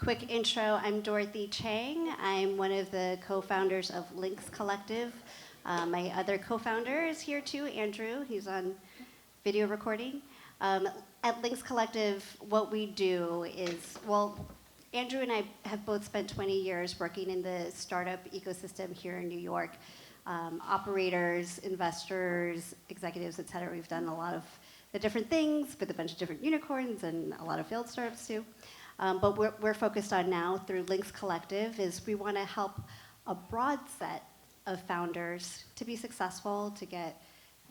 quick intro, I'm Dorothy Chang. I'm one of the co-founders of Links Collective. My other co-founder is here too, Andrew. He's on video recording. At Links Collective, what we do is, Andrew and I have both spent 20 years working in the startup ecosystem here in New York. Operators, investors, executives, et cetera. We've done a lot of the different things with a bunch of different unicorns and a lot of failed startups too. But we're focused on now through Links Collective is we want to help a broad set of founders to be successful, to get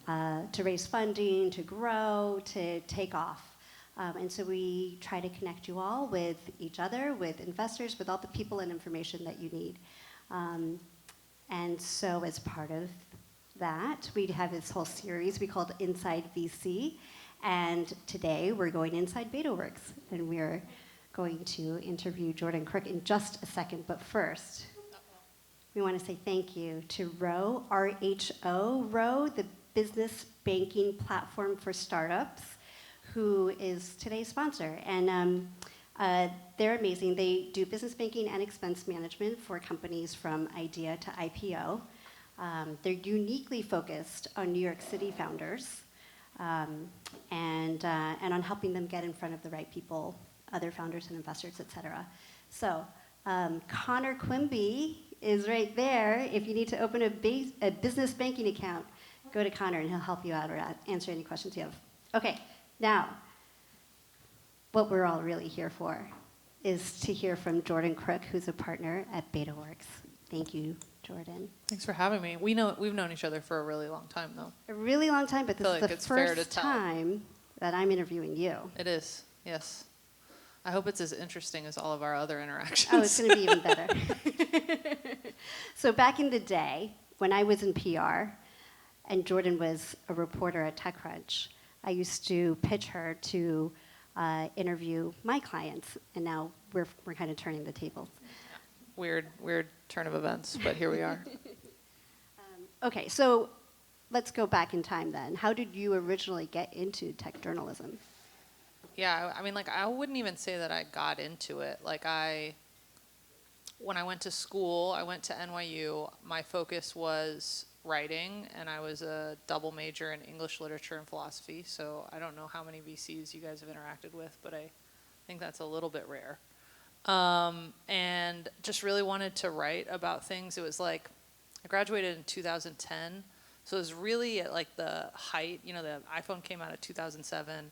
to raise funding, to grow, to take off. And so we try to connect you all with each other, with investors, with all the people and information that you need. And so as part of that, we have this whole series we called Inside VC. And today we're going inside Betaworks. And we're going to interview Jordan Crook in just a second. But first, we want to say thank you to Row, R-H-O, Row, the business banking platform for startups, who is today's sponsor. And they're amazing. They do business banking and expense management for companies from idea to IPO. They're uniquely focused on New York City founders and on helping them get in front of the right people, other founders and investors, et cetera. So Connor Quimby is right there. If you need to open a business banking account, go to Connor and he'll help you out or answer any questions you have. Okay, now, what we're all really here for is to hear from Jordan Crook, who's a partner at Betaworks. Thank you, Jordan. Thanks for having me. We've known each other for a really long time, though. A really long time, but this is like the it's fair first to tell. time that I'm interviewing you. It is, yes. I hope it's as interesting as all of our other interactions. Oh, it's going to be even better. So back in the day, when I was in PR, and Jordan was a reporter at TechCrunch, I used to pitch her to interview my clients, and now we're kind of turning the tables. Weird turn of events, but here we are. Okay, so let's go back in time then. How did you originally get into tech journalism? Yeah, I mean, like, I wouldn't even say that I got into it. Like, when I went to school, I went to NYU, my focus was writing, and I was a double major in English literature and philosophy, so I don't know how many VCs you guys have interacted with, but I think that's a little bit rare. And just really wanted to write about things. It was like, I graduated in 2010, so it was really at like the height, the iPhone came out in 2007,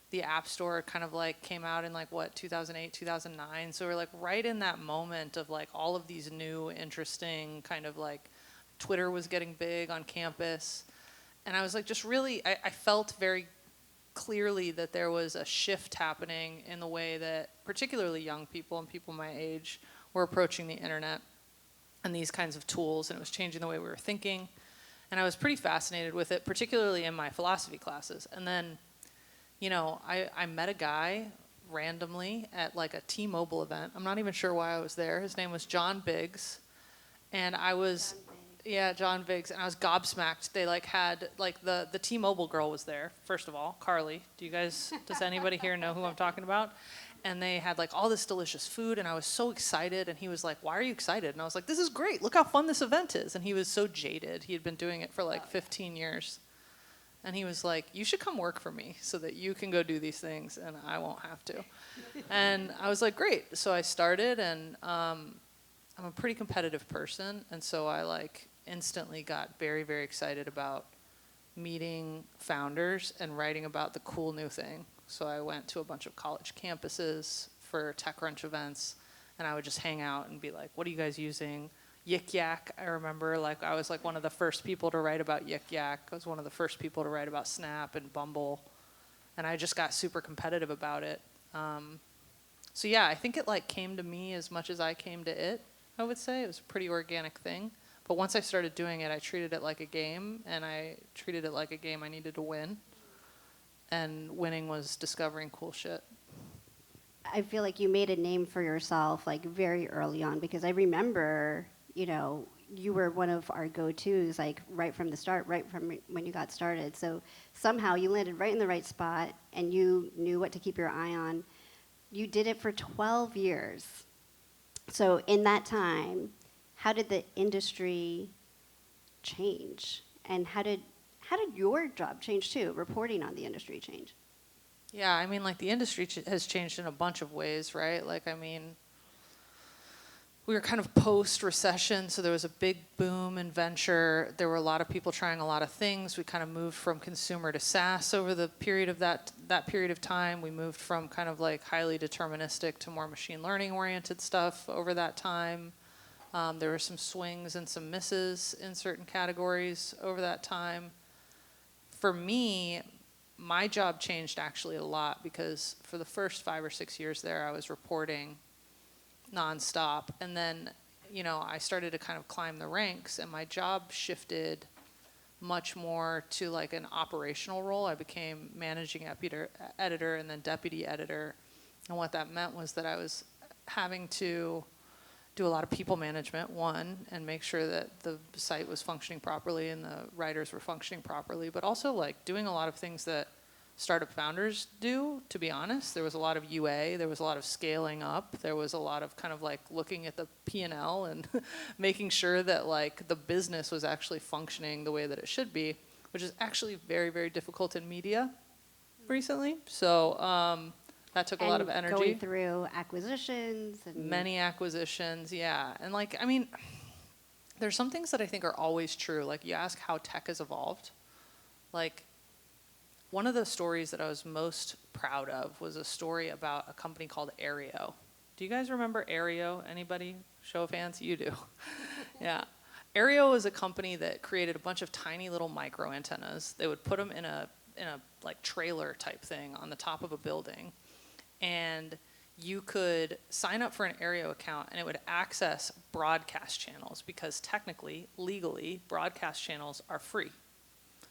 the App Store kind of like came out in like 2008, 2009, so we're like right in that moment of like all of these new, interesting kind of like, Twitter was getting big on campus, and I was like just really, I felt very clearly that there was a shift happening in the way that particularly young people and people my age were approaching the internet and these kinds of tools, and it was changing the way we were thinking, and I was pretty fascinated with it, particularly in my philosophy classes. And then, I met a guy randomly at like a T-Mobile event. I'm not even sure why I was there. His name was John Biggs, and I was... Yeah, John Biggs, and I was gobsmacked. They like had like the T-Mobile girl was there. First of all, Carly. Does anybody here know who I'm talking about? And they had like all this delicious food, and I was so excited. And he was like, "Why are you excited?" And I was like, "This is great. Look how fun this event is." And he was so jaded. He had been doing it for like 15 years, and he was like, "You should come work for me so that you can go do these things, and I won't have to." And I was like, "Great." So I started, and I'm a pretty competitive person, and so I like instantly got very, very excited about meeting founders and writing about the cool new thing. So I went to a bunch of college campuses for TechCrunch events, and I would just hang out and be like, "What are you guys using?" Yik Yak, I remember, like I was like one of the first people to write about Yik Yak. I was one of the first people to write about Snap and Bumble, and I just got super competitive about it. So yeah, I think it like came to me as much as I came to it, I would say. It was a pretty organic thing. But once I started doing it, I treated it like a game, and I treated it like a game I needed to win. And winning was discovering cool shit. I feel like you made a name for yourself like very early on, because I remember, you were one of our go-tos like right from the start, right from when you got started. So somehow you landed right in the right spot, and you knew what to keep your eye on. You did it for 12 years. So in that time, how did the industry change? And how did your job change too, reporting on the industry change? Yeah, I mean, like the industry has changed in a bunch of ways, right? Like, I mean, we were kind of post-recession, so there was a big boom in venture. There were a lot of people trying a lot of things. We kind of moved from consumer to SaaS over the period of that period of time. We moved from kind of like highly deterministic to more machine learning oriented stuff over that time. There were some swings and some misses in certain categories over that time. For me, my job changed actually a lot because for the first 5 or 6 years there, I was reporting nonstop. And then, you know, I started to kind of climb the ranks and my job shifted much more to like an operational role. I became managing editor and then deputy editor. And what that meant was that I was having to do a lot of people management, one, and make sure that the site was functioning properly and the writers were functioning properly, but also like doing a lot of things that startup founders do, to be honest. There was a lot of UA, there was a lot of scaling up, there was a lot of kind of like looking at the P&L and making sure that like the business was actually functioning the way that it should be, which is actually very, very difficult in media recently. So that took a lot of energy. Going through acquisitions. And many acquisitions, yeah. And like, I mean, there's some things that I think are always true. Like you ask how tech has evolved. Like one of the stories that I was most proud of was a story about a company called Aereo. Do you guys remember Aereo? Anybody? Show of hands? You do. Yeah. Aereo is a company that created a bunch of tiny little micro antennas. They would put them in a like trailer type thing on the top of a building. And you could sign up for an Aereo account and it would access broadcast channels because technically, legally, broadcast channels are free.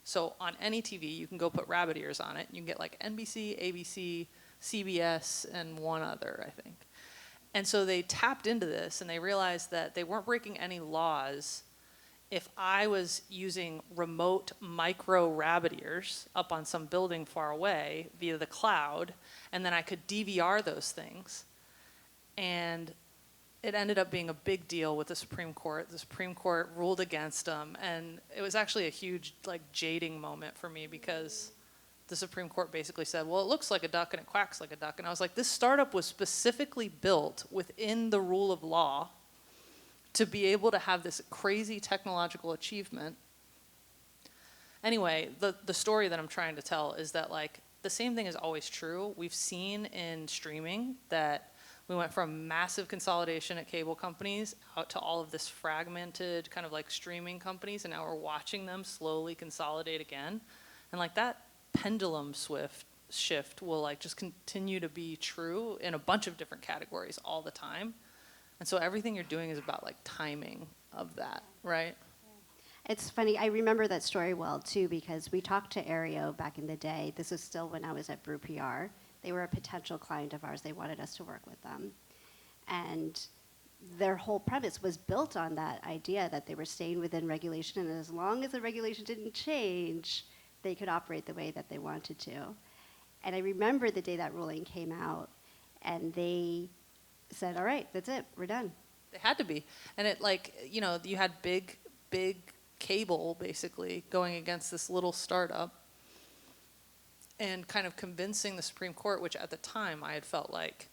So on any TV, you can go put rabbit ears on it. You can get like NBC, ABC, CBS, and one other, I think. And so they tapped into this and they realized that they weren't breaking any laws if I was using remote micro rabbit ears up on some building far away via the cloud, and then I could DVR those things. And it ended up being a big deal with the Supreme Court. The Supreme Court ruled against them, and it was actually a huge like jading moment for me because the Supreme Court basically said, well, it looks like a duck and it quacks like a duck. And I was like, this startup was specifically built within the rule of law to be able to have this crazy technological achievement. Anyway, the story that I'm trying to tell is that like the same thing is always true. We've seen in streaming that we went from massive consolidation at cable companies out to all of this fragmented kind of like streaming companies, and now we're watching them slowly consolidate again. And like that pendulum shift will like just continue to be true in a bunch of different categories all the time. And so everything you're doing is about like timing of that, right? It's funny, I remember that story well too because we talked to Aereo back in the day. This was still when I was at Brew PR. They were a potential client of ours. They wanted us to work with them. And their whole premise was built on that idea that they were staying within regulation, and as long as the regulation didn't change, they could operate the way that they wanted to. And I remember the day that ruling came out, and they said, all right, that's it, we're done. They had to be. And it like, you know, you had big cable basically going against this little startup and kind of convincing the Supreme Court, which at the time I had felt like,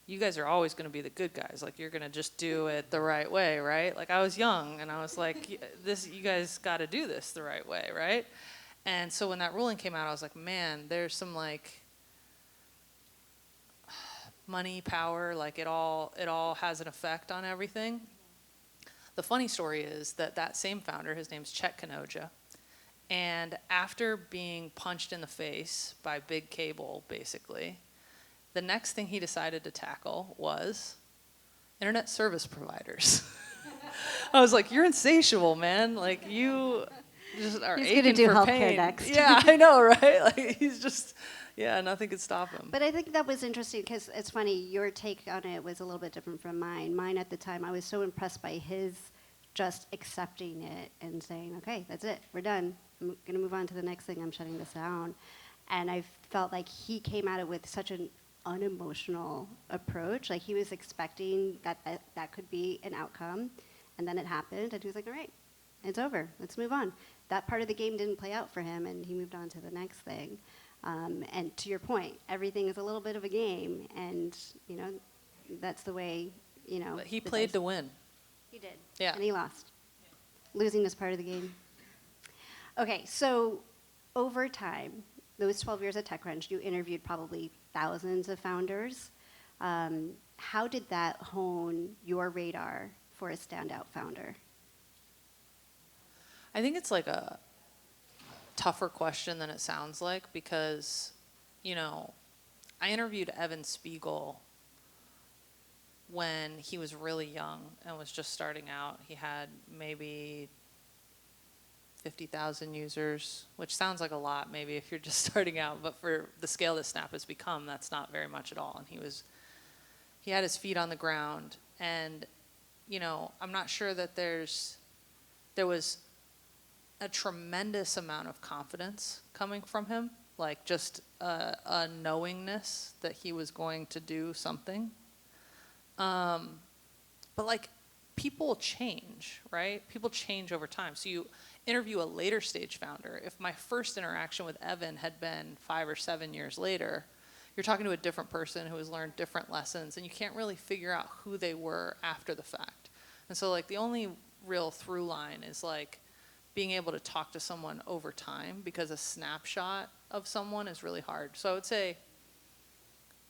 you guys are always going to be the good guys. Like, you're going to just do it the right way, right? Like, I was young, and I was like, you guys got to do this the right way, right? And so when that ruling came out, I was like, man, there's some, like, money, power, like, it all has an effect on everything. The funny story is that same founder, his name's Chet Kanoja, and after being punched in the face by big cable, basically, the next thing he decided to tackle was internet service providers. I was like, you're insatiable, man. Like, you just are aching do for healthcare pain. next. Yeah, I know, right? Like, he's just, yeah, nothing could stop him. But I think that was interesting because it's funny, your take on it was a little bit different from mine. Mine at the time, I was so impressed by his just accepting it and saying, okay, that's it, we're done. I'm going to move on to the next thing, I'm shutting this down. And I felt like he came at it with such an unemotional approach. Like he was expecting that could be an outcome, and then it happened, and he was like, all right, it's over, let's move on. That part of the game didn't play out for him, and he moved on to the next thing. And to your point, everything is a little bit of a game, and that's the way, But he played to win. He did. Yeah. And he lost. Losing is part of the game. Okay, so over time, those 12 years at TechCrunch, you interviewed probably thousands of founders. How did that hone your radar for a standout founder? I think it's like a tougher question than it sounds like because, I interviewed Evan Spiegel when he was really young and was just starting out. He had maybe 50,000 users, which sounds like a lot maybe if you're just starting out, but for the scale that Snap has become, that's not very much at all. And he had his feet on the ground, and I'm not sure that there was a tremendous amount of confidence coming from him, like just a knowingness that he was going to do something. But like people change, right? People change over time. So you interview a later stage founder. If my first interaction with Evan had been 5 or 7 years later, you're talking to a different person who has learned different lessons, and you can't really figure out who they were after the fact. And so like the only real through line is like being able to talk to someone over time, because a snapshot of someone is really hard. So I would say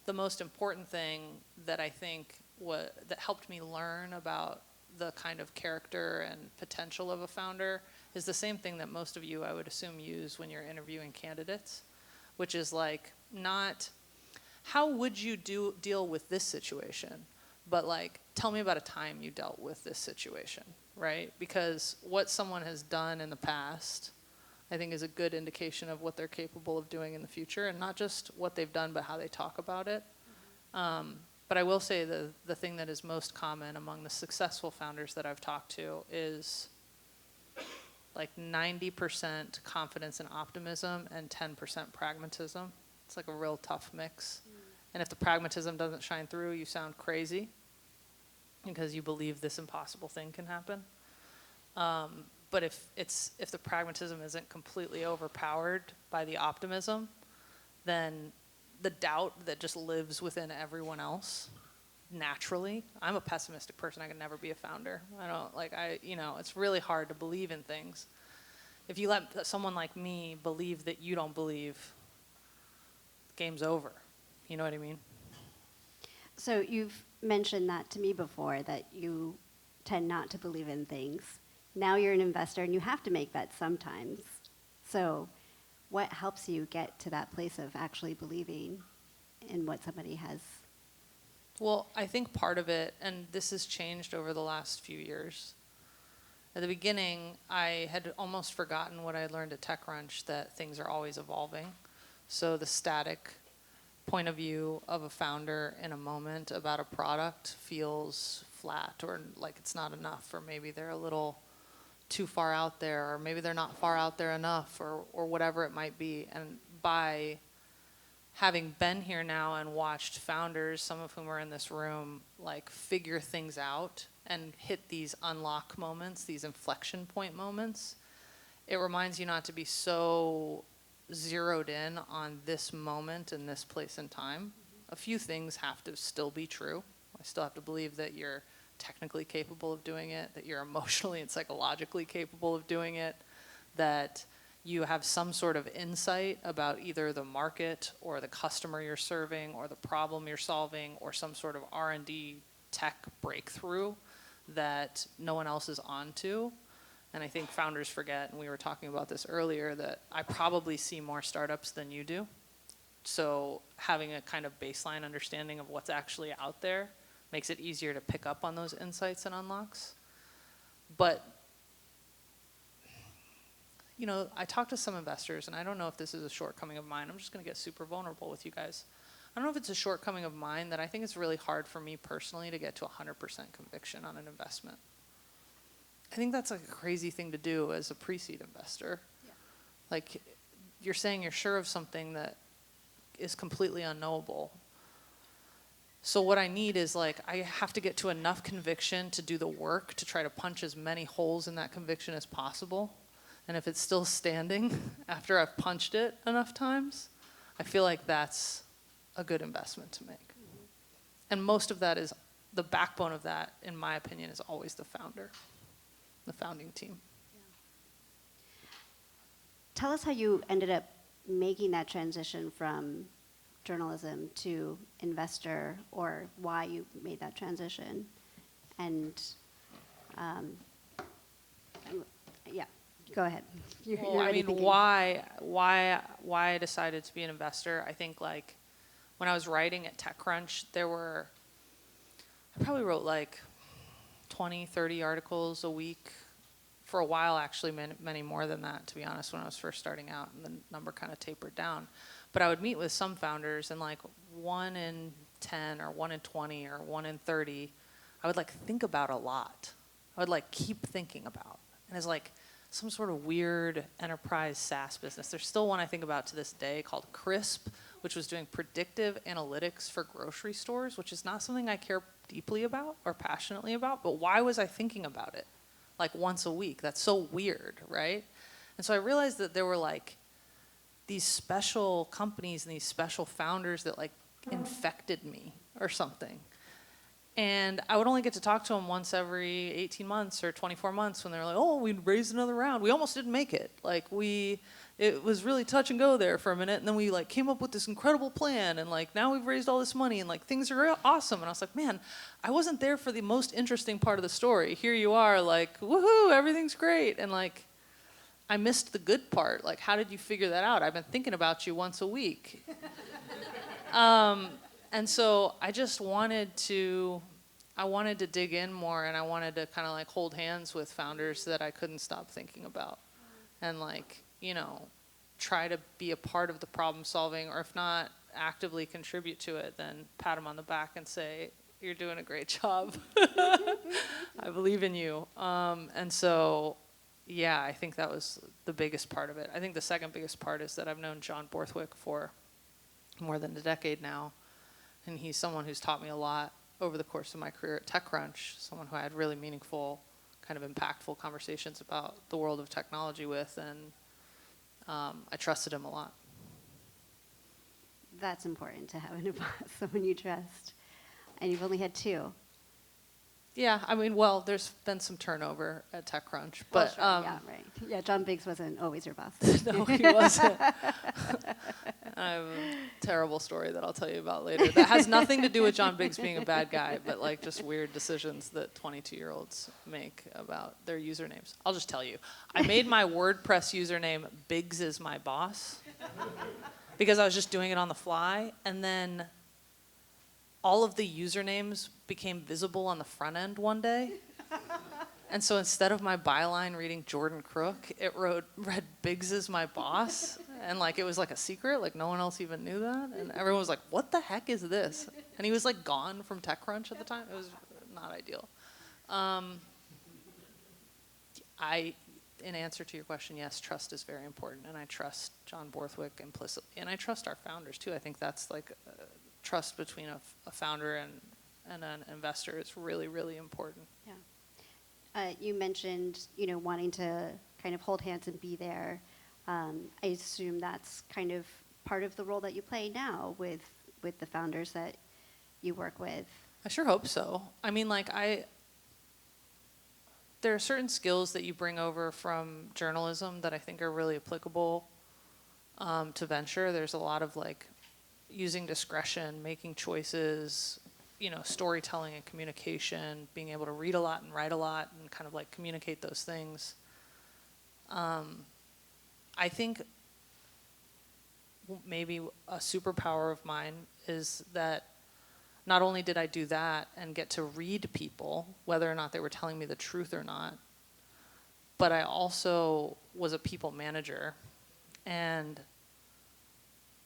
the most important thing that I think that helped me learn about the kind of character and potential of a founder is the same thing that most of you, I would assume, use when you're interviewing candidates, which is like not how would you deal with this situation, but like tell me about a time you dealt with this situation, right? Because what someone has done in the past, I think, is a good indication of what they're capable of doing in the future, and not just what they've done, but how they talk about it. But I will say the thing that is most common among the successful founders that I've talked to is like 90% confidence and optimism and 10% pragmatism. It's like a real tough mix. And if the pragmatism doesn't shine through, you sound crazy because you believe this impossible thing can happen. But if the pragmatism isn't completely overpowered by the optimism, then the doubt that just lives within everyone else naturally. I'm a pessimistic person. I could never be a founder. It's really hard to believe in things. If you let someone like me believe that you don't believe, game's over. You know what I mean? So you've mentioned that to me before, that you tend not to believe in things. Now you're an investor and you have to make bets sometimes. So what helps you get to that place of actually believing in what somebody has? Well, I think part of it, and this has changed over the last few years. At the beginning, I had almost forgotten what I had learned at TechCrunch, that things are always evolving. So the static point of view of a founder in a moment about a product feels flat, or like it's not enough, or maybe they're a little too far out there, or maybe they're not far out there enough, or whatever it might be. And by having been here now and watched founders, some of whom are in this room, like figure things out and hit these unlock moments, these inflection point moments, it reminds you not to be so zeroed in on this moment and this place and time. A few things have to still be true. I still have to believe that you're technically capable of doing it, that you're emotionally and psychologically capable of doing it, that you have some sort of insight about either the market or the customer you're serving or the problem you're solving, or some sort of R&D tech breakthrough that no one else is onto. And I think founders forget, and we were talking about this earlier, that I probably see more startups than you do. So having a kind of baseline understanding of what's actually out there makes it easier to pick up on those insights and unlocks. But, I talked to some investors, and I don't know if this is a shortcoming of mine. I'm just going to get super vulnerable with you guys. I don't know if it's a shortcoming of mine that I think it's really hard for me personally to get to 100% conviction on an investment. I think that's like a crazy thing to do as a pre-seed investor. Yeah. Like, you're saying you're sure of something that is completely unknowable. So what I need is like, I have to get to enough conviction to do the work to try to punch as many holes in that conviction as possible. And if it's still standing after I've punched it enough times, I feel like that's a good investment to make. And most of that is, the backbone of that, in my opinion, is always the founder, the founding team. Tell us how you ended up making that transition from journalism to investor, or why you made that transition. And yeah, go ahead. Well, I mean, why I decided to be an investor, I think like when I was writing at TechCrunch, I probably wrote like 20, 30 articles a week. For a while, actually, many more than that, to be honest, when I was first starting out, and the number kind of tapered down. But I would meet with some founders, and like 1 in 10 or 1 in 20 or 1 in 30, I would like think about a lot. I would like keep thinking about. And it's like some sort of weird enterprise SaaS business. There's still one I think about to this day called Crisp, which was doing predictive analytics for grocery stores, which is not something I care deeply about or passionately about, but why was I thinking about it? Like once a week. That's so weird, right? And so I realized that there were like these special companies and these special founders that like infected me or something. And I would only get to talk to them once every 18 months or 24 months when they were like, oh, we raised another round. We almost didn't make it. Like it was really touch and go there for a minute. And then we like came up with this incredible plan. And like now we've raised all this money and like things are awesome. And I was like, man, I wasn't there for the most interesting part of the story. Here you are like, woohoo, everything's great. And like, I missed the good part. Like, how did you figure that out? I've been thinking about you once a week. And so I just wanted to dig in more, and I wanted to kind of like hold hands with founders that I couldn't stop thinking about. And like, you know, try to be a part of the problem solving, or if not actively contribute to it, then pat them on the back and say, you're doing a great job. I believe in you. And so, yeah, I think that was the biggest part of it. I think the second biggest part is that I've known John Borthwick for more than a decade now. And he's someone who's taught me a lot over the course of my career at TechCrunch, someone who I had really meaningful, kind of impactful conversations about the world of technology with, and I trusted him a lot. That's important to have in a boss, someone you trust. And you've only had 2. Yeah, I mean, well, there's been some turnover at TechCrunch, but well, sure, yeah, right. Yeah, John Biggs wasn't always your boss. No, he wasn't. I have a terrible story that I'll tell you about later. That has nothing to do with John Biggs being a bad guy, but like just weird decisions that 22-year-olds make about their usernames. I'll just tell you. I made my WordPress username Biggs is my boss because I was just doing it on the fly, and then all of the usernames became visible on the front end one day. And so instead of my byline reading Jordan Crook, it read Biggs is my boss. And like it was like a secret, like no one else even knew that. And everyone was like, what the heck is this? And he was like gone from TechCrunch at the time. It was not ideal. In answer to your question, yes, trust is very important. And I trust John Borthwick implicitly. And I trust our founders too. I think that's like trust between a founder and an investor is really, really important. Yeah. You mentioned, wanting to kind of hold hands and be there. I assume that's kind of part of the role that you play now with the founders that you work with. I sure hope so. I mean, like there are certain skills that you bring over from journalism that I think are really applicable to venture. There's a lot of like using discretion, making choices, storytelling and communication, being able to read a lot and write a lot and kind of like communicate those things. I think maybe a superpower of mine is that not only did I do that and get to read people, whether or not they were telling me the truth or not, but I also was a people manager. And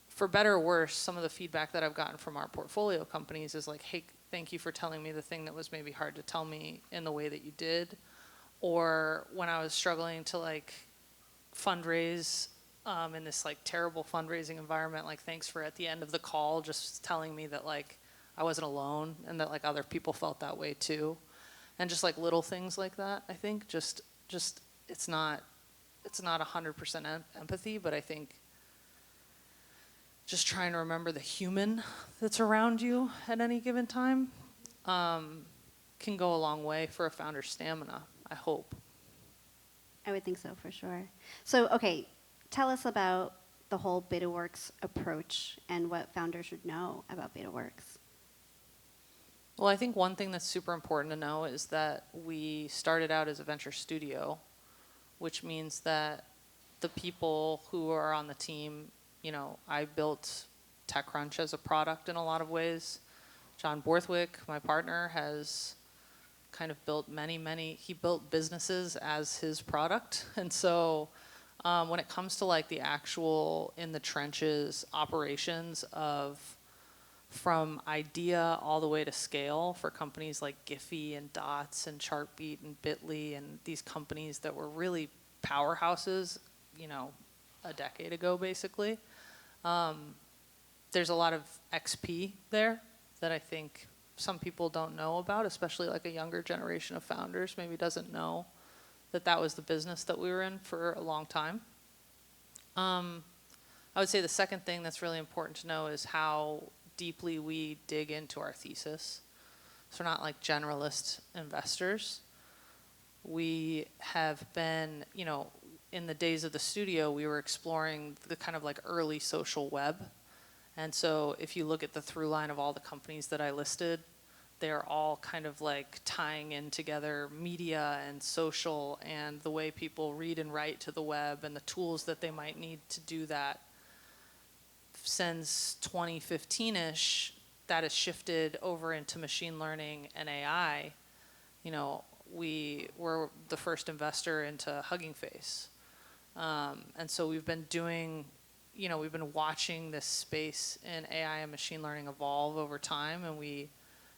for better or worse, some of the feedback that I've gotten from our portfolio companies is like, hey, thank you for telling me the thing that was maybe hard to tell me in the way that you did. Or when I was struggling to like fundraise in this like terrible fundraising environment, like thanks for at the end of the call just telling me that like I wasn't alone and that like other people felt that way too. And just like little things like that, I think just it's not 100% empathy, but I think just trying to remember the human that's around you at any given time can go a long way for a founder's stamina, I hope. I would think so, for sure. So, okay, tell us about the whole Betaworks approach and what founders should know about Betaworks. Well, I think one thing that's super important to know is that we started out as a venture studio, which means that the people who are on the team, you know, I built TechCrunch as a product in a lot of ways. John Borthwick, my partner, has kind of built he built businesses as his product. And so when it comes to like the actual in the trenches operations of from idea all the way to scale for companies like Giphy and Dots and Chartbeat and Bitly and these companies that were really powerhouses, you know, a decade ago basically. There's a lot of XP there that I think some people don't know about, especially like a younger generation of founders maybe doesn't know that that was the business that we were in for a long time. I would say the second thing that's really important to know is how deeply we dig into our thesis. So we're not like generalist investors. We have been, you know, in the days of the studio, we were exploring the kind of like early social web. And so if you look at the through line of all the companies that I listed, they're all kind of like tying in together media and social and the way people read and write to the web and the tools that they might need to do that. Since 2015-ish, that has shifted over into machine learning and AI. You know, we were the first investor into Hugging Face. And so we've been doing, you know, we've been watching this space in AI and machine learning evolve over time, and we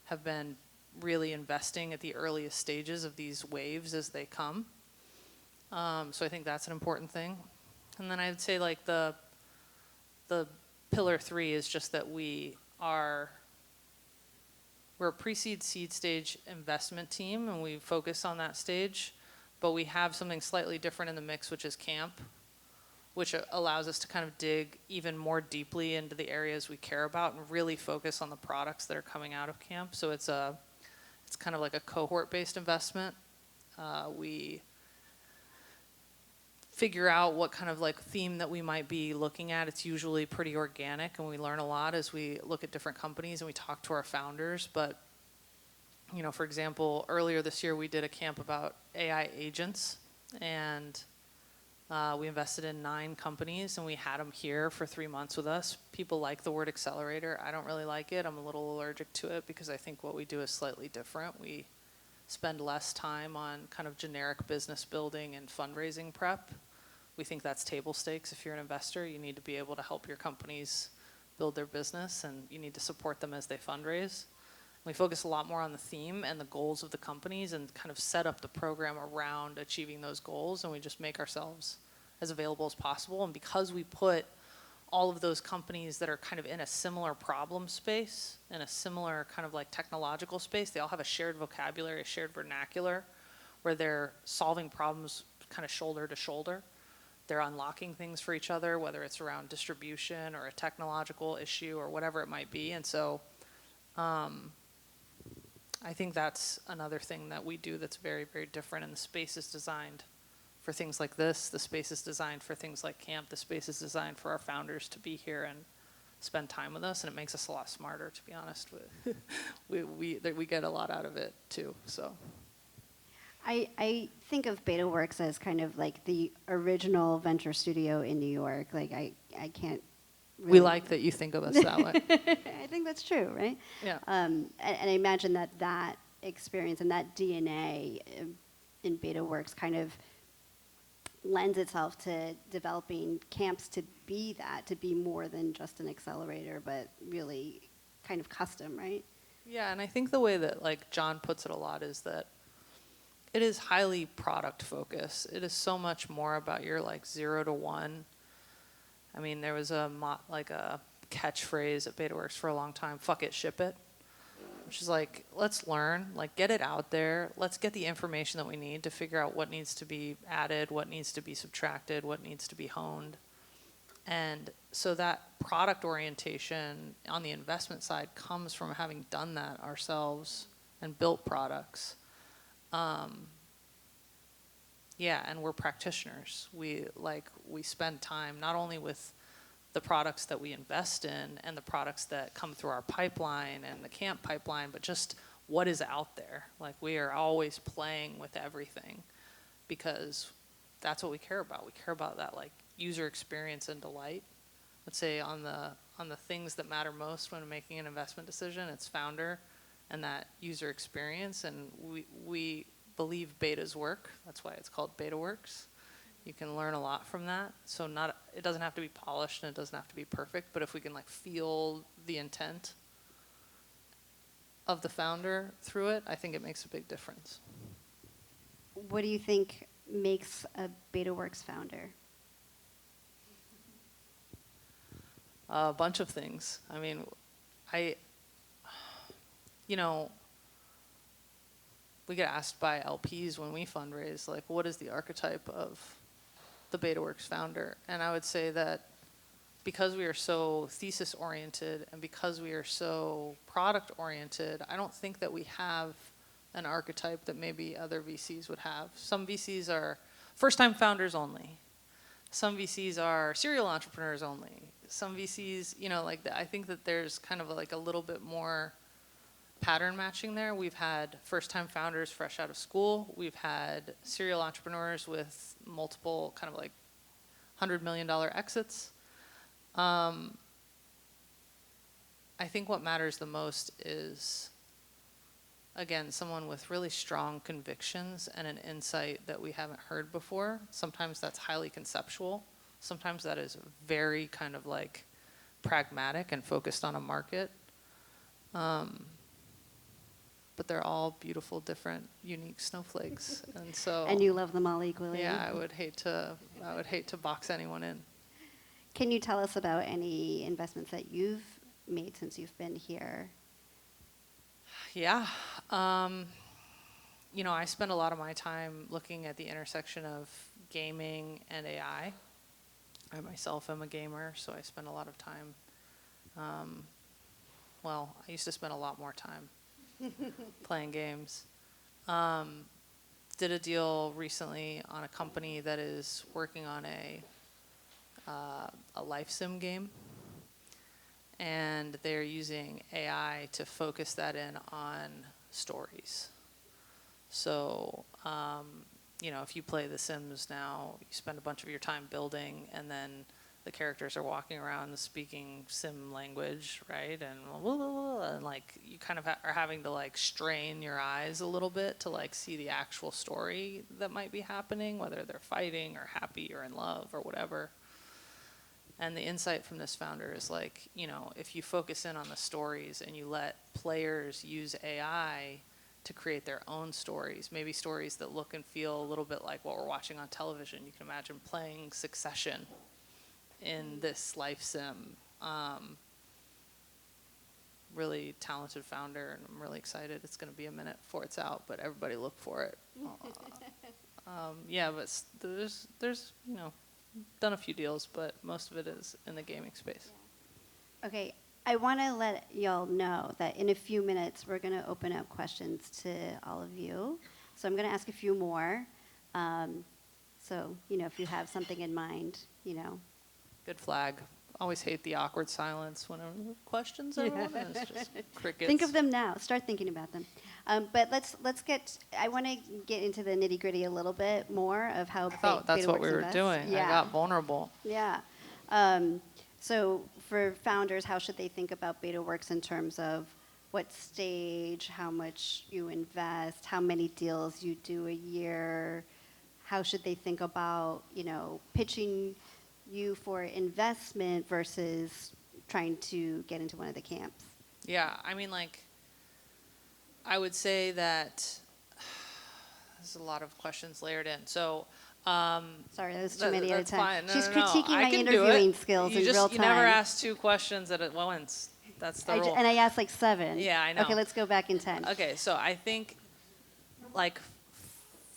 have been really investing at the earliest stages of these waves as they come. So I think that's an important thing. And then I'd say like the pillar 3 is just that we're a pre-seed seed stage investment team, and we focus on that stage, but we have something slightly different in the mix, which is camp, which allows us to kind of dig even more deeply into the areas we care about and really focus on the products that are coming out of camp. So it's kind of like a cohort-based investment. We figure out what kind of like theme that we might be looking at. It's usually pretty organic, and we learn a lot as we look at different companies and we talk to our founders. But, you know, for example, earlier this year we did a camp about AI agents, and we invested in 9 companies, and we had them here for 3 months with us. People like the word accelerator. I don't really like it. I'm a little allergic to it because I think what we do is slightly different. We spend less time on kind of generic business building and fundraising prep. We think that's table stakes. If you're an investor, you need to be able to help your companies build their business, and you need to support them as they fundraise. We focus a lot more on the theme and the goals of the companies and kind of set up the program around achieving those goals, and we just make ourselves as available as possible. And because we put all of those companies that are kind of in a similar problem space, in a similar kind of like technological space, they all have a shared vocabulary, a shared vernacular, where they're solving problems kind of shoulder to shoulder. They're unlocking things for each other, whether it's around distribution or a technological issue or whatever it might be. And so I think that's another thing that we do that's very, very different. And the space is designed for things like this. The space is designed for things like camp. The space is designed for our founders to be here and spend time with us. And it makes us a lot smarter, to be honest. We get a lot out of it, too. So. I think of Betaworks as kind of like the original venture studio in New York. Like I can't really. We like that you think of us that way. I think that's true, right? Yeah. And I imagine that experience and that DNA in Betaworks kind of lends itself to developing camps to be more than just an accelerator, but really kind of custom, right? Yeah, and I think the way that like John puts it a lot is that it is highly product focused. It is so much more about your like 0 to 1. I mean, there was a catchphrase at Betaworks for a long time: "Fuck it, ship it." which is like, let's learn, like get it out there. Let's get the information that we need to figure out what needs to be added, what needs to be subtracted, what needs to be honed. And so that product orientation on the investment side comes from having done that ourselves and built products. Yeah, and we're practitioners. We spend time not only with the products that we invest in and the products that come through our pipeline and the camp pipeline, but just what is out there. Like we are always playing with everything because that's what we care about. We care about that like user experience and delight. Let's say on the things that matter most when making an investment decision, it's founder and that user experience. And we believe betas work. That's why it's called Betaworks. You can learn a lot from that. So it doesn't have to be polished and it doesn't have to be perfect, but if we can like feel the intent of the founder through it, I think it makes a big difference. What do you think makes a Betaworks founder? A bunch of things. I mean, we get asked by LPs when we fundraise, like, what is the archetype of the Betaworks founder? And I would say that because we are so thesis-oriented and because we are so product-oriented, I don't think that we have an archetype that maybe other VCs would have. Some VCs are first-time founders only. Some VCs are serial entrepreneurs only. Some VCs, I think that there's kind of like a little bit more pattern matching there. We've had first-time founders fresh out of school. We've had serial entrepreneurs with multiple kind of like $100 million exits. I think what matters the most is, again, someone with really strong convictions and an insight that we haven't heard before. Sometimes that's highly conceptual. Sometimes that is very kind of like pragmatic and focused on a market. But they're all beautiful, different, unique snowflakes. And so And you love them all equally. Yeah, I would hate to box anyone in. Can you tell us about any investments that you've made since you've been here? Yeah. I spend a lot of my time looking at the intersection of gaming and AI. I myself am a gamer, so I spend a lot of time. I used to spend a lot more time playing games. Did a deal recently on a company that is working on a life sim game. And they're using AI to focus that in on stories. So, if you play The Sims now, you spend a bunch of your time building, and then the characters are walking around speaking sim language, right? And like you kind of are having to like strain your eyes a little bit to like see the actual story that might be happening, whether they're fighting or happy or in love or whatever. And the insight from this founder is like, if you focus in on the stories and you let players use AI to create their own stories, maybe stories that look and feel a little bit like what we're watching on television. You can imagine playing Succession in this life sim. Really talented founder, and I'm really excited. It's going to be a minute before it's out, but everybody look for it. But there's done a few deals, but most of it is in the gaming space. Yeah. Okay, I want to let y'all know that in a few minutes we're going to open up questions to all of you. So I'm going to ask a few more. If you have something in mind, Good flag. Always hate the awkward silence whenever questions everyone. It's just crickets. Think of them now. Start thinking about them. But I want to get into the nitty gritty a little bit more of how. I thought that's what we were doing. Yeah. I got vulnerable. Yeah. So for founders, how should they think about Betaworks in terms of what stage, how much you invest, how many deals you do a year? How should they think about, pitching you for investment versus trying to get into one of the camps? Yeah, I would say that there's a lot of questions layered in. So, sorry, that was too many at a time. Fine. No, She's no, critiquing I my can interviewing do it. skills in You real time. never ask two questions at once. That's the rule. And I asked like 7. Yeah, I know. Okay, let's go back in 10. Okay, so I think like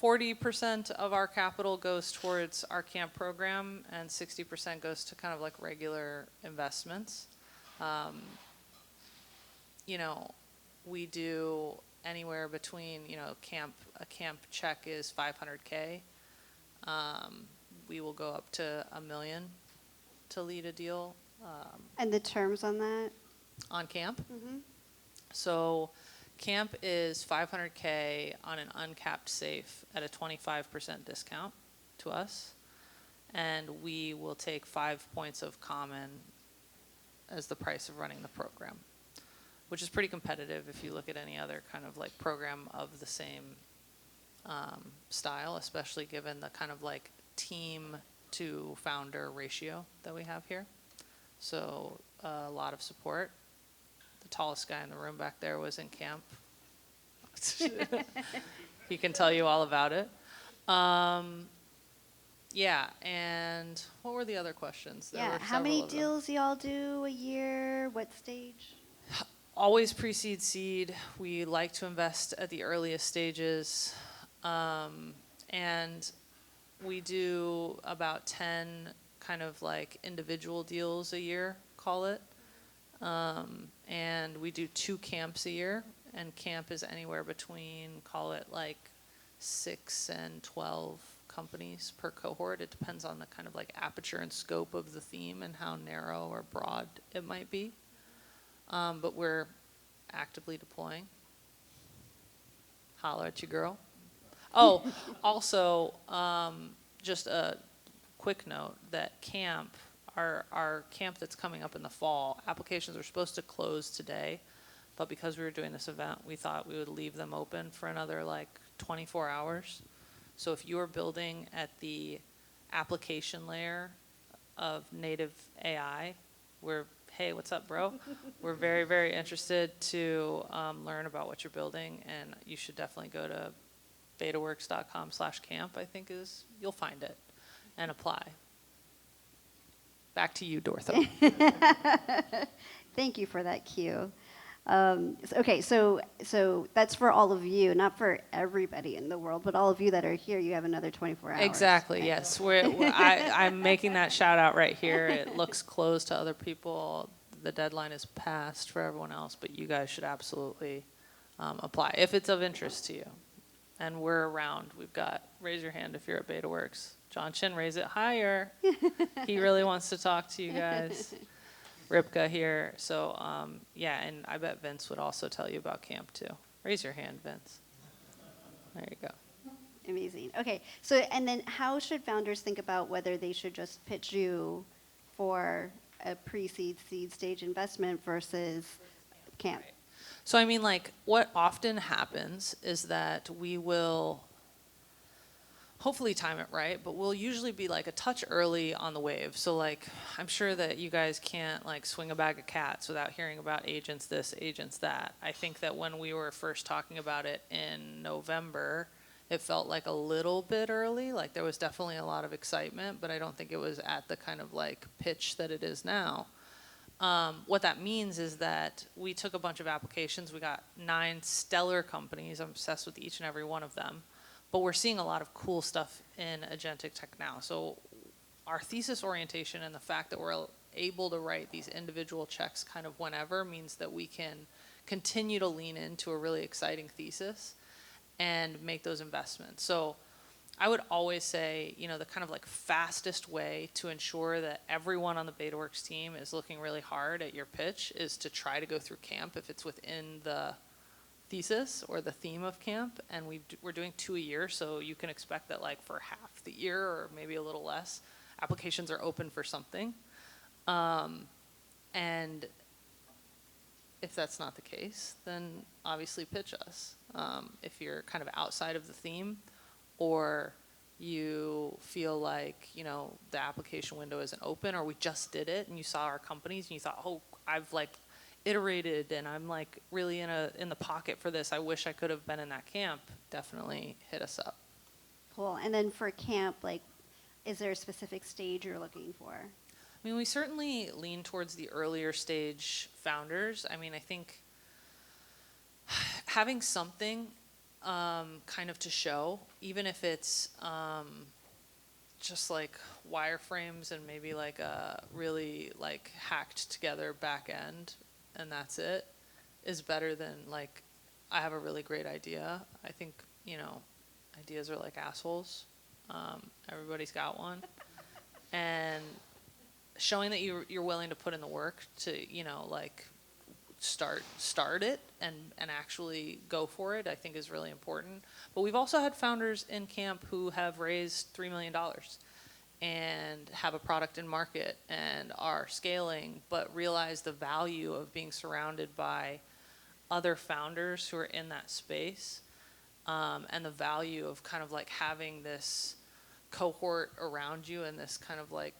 40% of our capital goes towards our camp program and 60% goes to kind of like regular investments. You know, we do anywhere between, you know, a camp check is 500K. We will go up to $1 million to lead a deal. And the terms on that? On camp. Mm-hmm. So camp is 500K on an uncapped safe at a 25% discount to us. And we will take 5 points of common as the price of running the program, which is pretty competitive if you look at any other kind of like program of the same style, especially given the kind of like team to founder ratio that we have here. So a lot of support. The tallest guy in the room back there was in camp. He can tell you all about it. Yeah, and what were the other questions? There were How many several of them. deals y'all do a year? What stage? Always pre-seed, seed. We like to invest at the earliest stages. And we do about 10 kind of like individual deals a year, call it. And we do 2 camps a year. And camp is anywhere between, call it like 6 and 12 companies per cohort. It depends on the kind of like aperture and scope of the theme and how narrow or broad it might be. But we're actively deploying. Holler at you, girl. Oh, also, just a quick note that camp, our camp that's coming up in the fall, applications are supposed to close today, but because we were doing this event, we thought we would leave them open for another like 24 hours. So if you are building at the application layer of native AI, hey, what's up, bro? We're very, very interested to learn about what you're building, and you should definitely go to betaworks.com/camp, I think you'll find it, and apply. Back to you, Dortha. Thank you for that cue. Okay, so that's for all of you, not for everybody in the world, but all of you that are here, you have another 24 hours. Exactly, yes. I'm making that shout out right here. It looks closed to other people. The deadline is passed for everyone else, but you guys should absolutely apply if it's of interest to you. And we're around. We've got, raise your hand if you're at Betaworks. John Chin, raise it higher. He really wants to talk to you guys. Ripka here. So, yeah, and I bet Vince would also tell you about camp too. Raise your hand, Vince. There you go. Amazing. Okay, so and then how should founders think about whether they should just pitch you for a pre-seed, seed stage investment versus camp? Right. So, I mean, like, what often happens is that we will hopefully time it right, but we'll usually be like a touch early on the wave. So like, I'm sure that you guys can't like swing a bag of cats without hearing about agents this, agents that. I think that when we were first talking about it in November, it felt like a little bit early. Like there was definitely a lot of excitement, but I don't think it was at the kind of like pitch that it is now. What that means is that we took a bunch of applications. We got 9 stellar companies. I'm obsessed with each and every one of them. But we're seeing a lot of cool stuff in agentic tech now. So our thesis orientation and the fact that we're able to write these individual checks kind of whenever means that we can continue to lean into a really exciting thesis and make those investments. So I would always say, you know, the kind of like fastest way to ensure that everyone on the Betaworks team is looking really hard at your pitch is to try to go through camp if it's within the thesis or the theme of camp, and we're doing 2 a year, so you can expect that like for half the year or maybe a little less, applications are open for something. And if that's not the case, then obviously pitch us. If you're kind of outside of the theme, or you feel like, you know, the application window isn't open, or we just did it and you saw our companies and you thought, oh, I've like iterated and I'm like really in the pocket for this. I wish I could have been in that camp. Definitely hit us up. Cool. And then for camp, like, is there a specific stage you're looking for? I mean, we certainly lean towards the earlier stage founders. I mean, I think having something kind of to show, even if it's just like wireframes and maybe like a really like hacked together back end and that's it, is better than like, I have a really great idea. I think, you know, ideas are like assholes. Everybody's got one. And showing that you're willing to put in the work to, you know, like start it and actually go for it, I think is really important. But we've also had founders in camp who have raised $3 million and have a product in market and are scaling, but realize the value of being surrounded by other founders who are in that space, and the value of kind of like having this cohort around you and this kind of like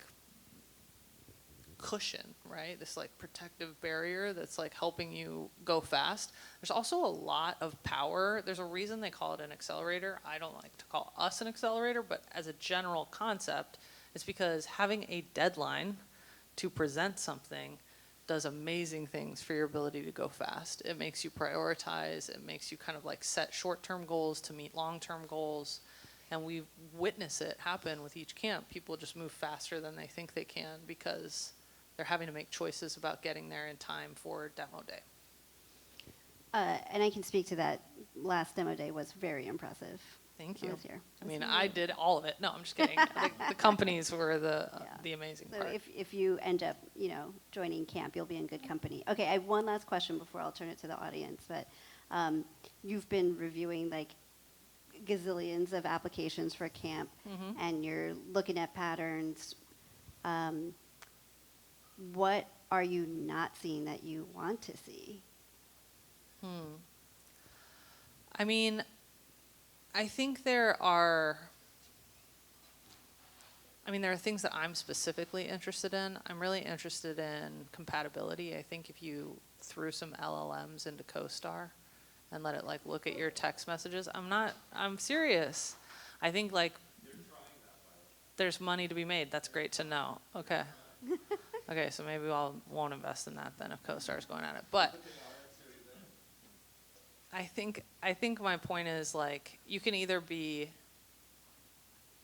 cushion, right? This like protective barrier that's like helping you go fast. There's also a lot of power. There's a reason they call it an accelerator. I don't like to call us an accelerator, but as a general concept, it's because having a deadline to present something does amazing things for your ability to go fast. It makes you prioritize. It makes you kind of like set short-term goals to meet long-term goals. And we witness it happen with each camp. People just move faster than they think they can because they're having to make choices about getting there in time for demo day. And I can speak to that. Last demo day was very impressive. Thank you. This year. I mean, I did all of it. No, I'm just kidding. The companies were the amazing So part. if you end up, you know, joining camp, you'll be in good company. Okay, I have one last question before I'll turn it to the audience. But you've been reviewing like gazillions of applications for camp, and you're looking at patterns. What are you not seeing that you want to see? I mean, I think there are things that I'm specifically interested in. I'm really interested in compatibility. I think if you threw some LLMs into CoStar and let it like look at your text messages, I'm serious. I think like there's money to be made. That's great to know. Okay. Okay, so maybe I won't invest in that then if CoStar is going at it. But I think my point is like you can either be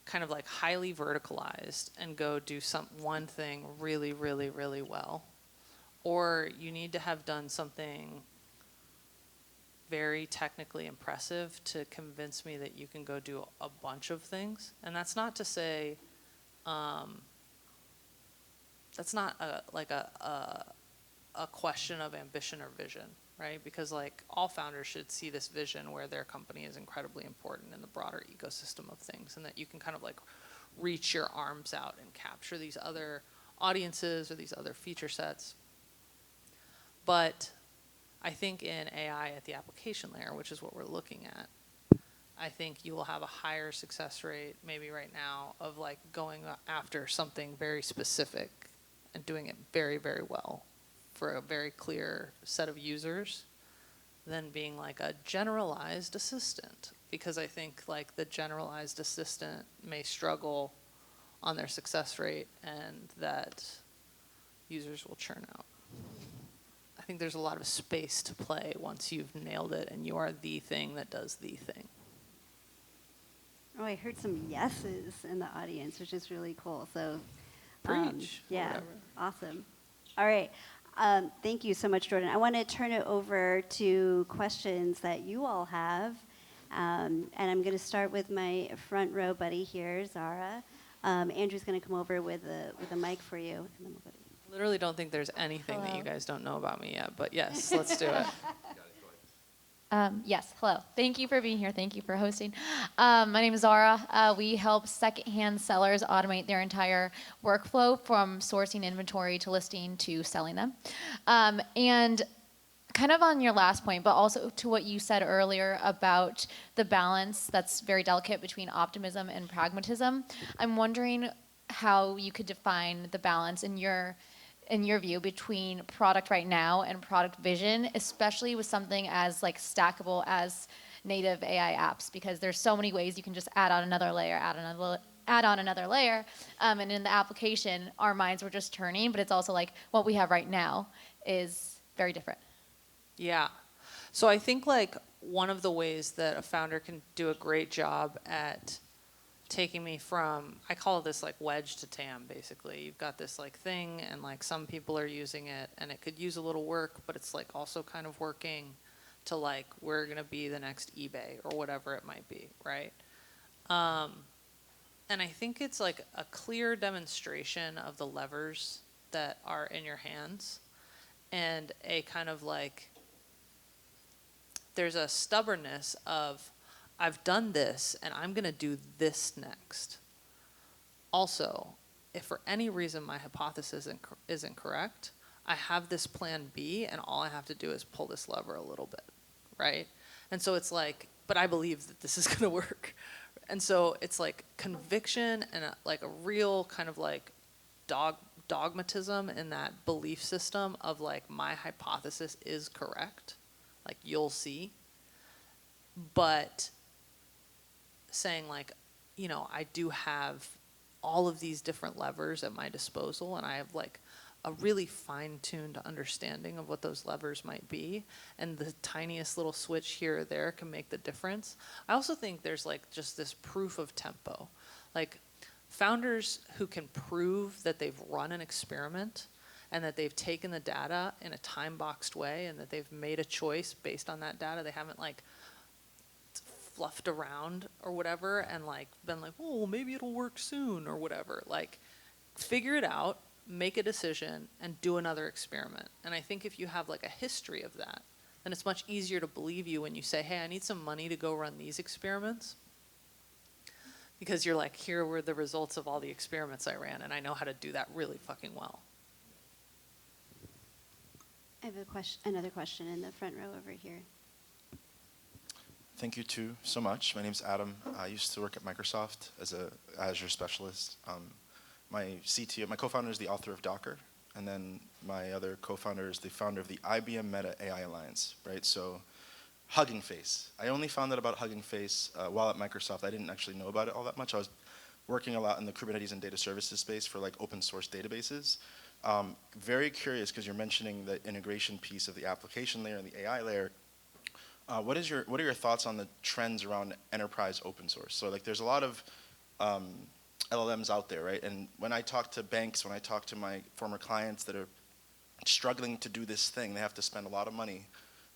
kind of like highly verticalized and go do one thing really, really, really well, or you need to have done something very technically impressive to convince me that you can go do a bunch of things. And that's not to say that's not a question of ambition or vision, right? Because like all founders should see this vision where their company is incredibly important in the broader ecosystem of things, and that you can kind of like reach your arms out and capture these other audiences or these other feature sets. But I think in AI at the application layer, which is what we're looking at, I think you will have a higher success rate maybe right now of like going after something very specific and doing it very, very well for a very clear set of users than being like a generalized assistant. Because I think like the generalized assistant may struggle on their success rate and that users will churn out. I think there's a lot of space to play once you've nailed it and you are the thing that does the thing. Oh, I heard some yeses in the audience, which is really cool. So, Preach. yeah, Whatever. awesome. All right. Thank you so much, Jordan. I want to turn it over to questions that you all have. And I'm going to start with my front row buddy here, Zara. Andrew's going to come over with a mic for you. And then we'll go to you. Literally don't think there's anything that you guys don't know about me yet, but yes, let's do it. Yes, hello. Thank you for being here. Thank you for hosting. My name is Zara. We help secondhand sellers automate their entire workflow from sourcing inventory to listing to selling them. And kind of on your last point, but also to what you said earlier about the balance that's very delicate between optimism and pragmatism, I'm wondering how you could define the balance in your view between product right now and product vision, especially with something as like stackable as native AI apps, because there's so many ways you can just add on another layer, add add on another layer. And in the application, our minds were just turning, but it's also like what we have right now is very different. Yeah. So I think like one of the ways that a founder can do a great job at taking me from, I call this like wedge to tam, basically. You've got this like thing and like some people are using it and it could use a little work, but it's like also kind of working, to like, we're going to be the next eBay or whatever it might be, right? And I think it's like a clear demonstration of the levers that are in your hands, and a kind of like, there's a stubbornness of, I've done this and I'm going to do this next. Also, if for any reason my hypothesis isn't correct, I have this plan B and all I have to do is pull this lever a little bit, right? And so it's like, but I believe that this is going to work. And so it's like conviction and like a real kind of like dogmatism in that belief system of like, my hypothesis is correct. Like, you'll see. But saying like, you know, I do have all of these different levers at my disposal, and I have like a really fine-tuned understanding of what those levers might be, and the tiniest little switch here or there can make the difference. I also think there's like just this proof of tempo. Like, founders who can prove that they've run an experiment and that they've taken the data in a time-boxed way and that they've made a choice based on that data. They haven't like fluffed around or whatever and like been like, oh, well, maybe it'll work soon or whatever. Like, figure it out, make a decision, and do another experiment. And I think if you have like a history of that, then it's much easier to believe you when you say, hey, I need some money to go run these experiments. Because you're like, here were the results of all the experiments I ran, and I know how to do that really fucking well. I have a question, another question in the front row over here. Thank you too so much. My name's Adam. I used to work at Microsoft as a Azure specialist. My CTO, my co-founder is the author of Docker, and then my other co-founder is the founder of the IBM Meta AI Alliance, right? So Hugging Face. I only found out about Hugging Face while at Microsoft. I didn't actually know about it all that much. I was working a lot in the Kubernetes and data services space for like open source databases. Very curious because you're mentioning the integration piece of the application layer and the AI layer. What are your thoughts on the trends around enterprise open source? So like there's a lot of LLMs out there, right? And when I talk to banks, when I talk to my former clients that are struggling to do this thing, they have to spend a lot of money